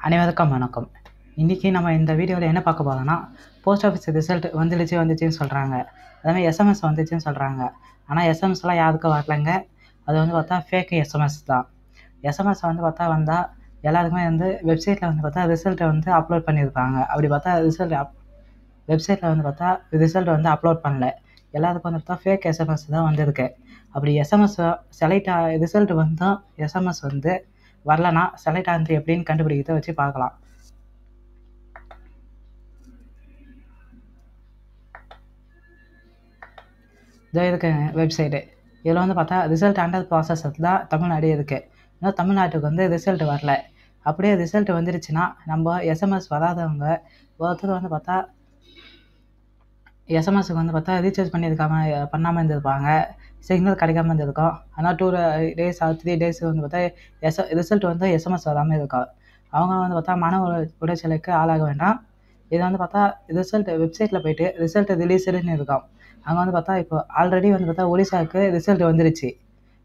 அனைவருக்கும் வணக்கம். இன்றைக்கி நம்ம இந்த வீடியோவில் என்ன பார்க்க போகிறோம்னா, போஸ்ட் ஆஃபீஸ் ரிசல்ட் வந்துச்சுன்னு சொல்கிறாங்க. அதேமாதிரி எஸ்எம்எஸ் வந்துச்சுன்னு சொல்கிறாங்க. ஆனால் எஸ்எம்எஸ்லாம் யாருக்கும் வரலைங்க. அது பார்த்தா ஃபேக் எஸ்எம்எஸ் தான். எஸ்எம்எஸ் பார்த்தா வந்தால் எல்லாருக்குமே வெப்சைட்டில் பார்த்தா ரிசல்ட்டை அப்லோட் பண்ணியிருப்பாங்க. அப்படி பார்த்தா வெப்சைட்டில் பார்த்தா ரிசல்ட் அப்லோட் பண்ணல. எல்லாருக்கும் பார்த்தா ஃபேக் எஸ்எம்எஸ் தான் வந்திருக்கு. அப்படி எஸ்எம்எஸ் ரிசல்ட் வந்தால் எஸ்எம்எஸ் வரலனா செலக்ட் ஆனது எப்படின்னு கண்டுபிடிக்கிறத வச்சு பார்க்கலாம். இதோ இருக்கு வெப்சைட்டு. இதில் பார்த்தா ரிசல்ட் அண்டர் ப்ராசஸ் தான் தமிழ்நாடு இருக்குது. இன்னும் தமிழ்நாட்டுக்கு ரிசல்ட் வரல. அப்படியே ரிசல்ட் வந்துருச்சுன்னா நம்ம எஸ்எம்எஸ் வராதவங்க ஒருத்தர் பார்த்தா எஸ்எம்எஸ்க்கு பார்த்தா ரீசார்ஜ் பண்ணாமல் இருந்திருப்பாங்க. சிக்னல் கிடைக்காம இருந்திருக்கும். ஆனால் 2 days ஆர் 3 days பார்த்தா ரிசல்ட் எஸ்எம்எஸ் வராமல் இருக்கும். அவங்க பார்த்தா மன உளைச்சலுக்கு ஆளாக வேண்டாம். இது பார்த்தா ரிசல்ட் வெப்சைட்டில் போய்ட்டு ரிசல்ட் ரிலீஸ்டுன்னு இருக்கும். அங்கே பார்த்தா இப்போ ஆல்ரெடி பார்த்தா ஒடிசாவுக்கு ரிசல்ட் வந்துருச்சு.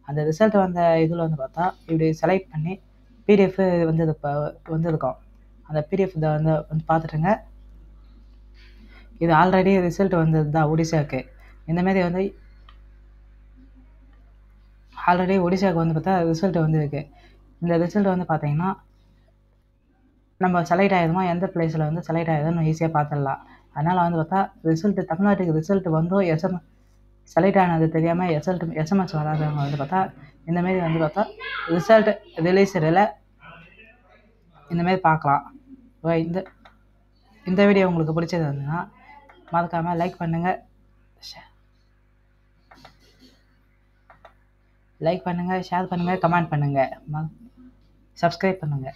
அந்த ரிசல்ட் வந்த இதில் பார்த்தா இப்படி செலக்ட் பண்ணி பிடிஎஃப் வந்துருக்கும். அந்த பிடிஎஃப் இதை பார்த்துட்டுங்க. இது ஆல்ரெடி ரிசல்ட் வந்தது தான் ஒடிசாவுக்கு. இந்தமாரி ஆல்ரெடி ஒடிசாவுக்கு பார்த்தா ரிசல்ட் வந்துருக்கு. இந்த ரிசல்ட் பார்த்தீங்கன்னா நம்ம செலக்ட் ஆகிடுமா, எந்த பிளேஸில் செலக்ட் ஆகிடுதுன்னு ஈஸியாக பார்த்துடலாம். அதனால் பார்த்தா ரிசல்ட் தமிழ்நாட்டுக்கு ரிசல்ட் எஸ்எம்எஸ் செலக்ட் ஆனது தெரியாமல் எஸ்எம்எஸ் வராதவங்க பார்த்தா இந்தமாரி பார்த்தா ரிசல்ட் ரிலீஸில் இந்தமாரி பார்க்கலாம். இந்த வீடியோ உங்களுக்கு பிடிச்சது மறக்காமல் லைக் பண்ணுங்கள், ஷேர் பண்ணுங்கள், கமெண்ட் பண்ணுங்கள், சப்ஸ்கிரைப் பண்ணுங்கள்.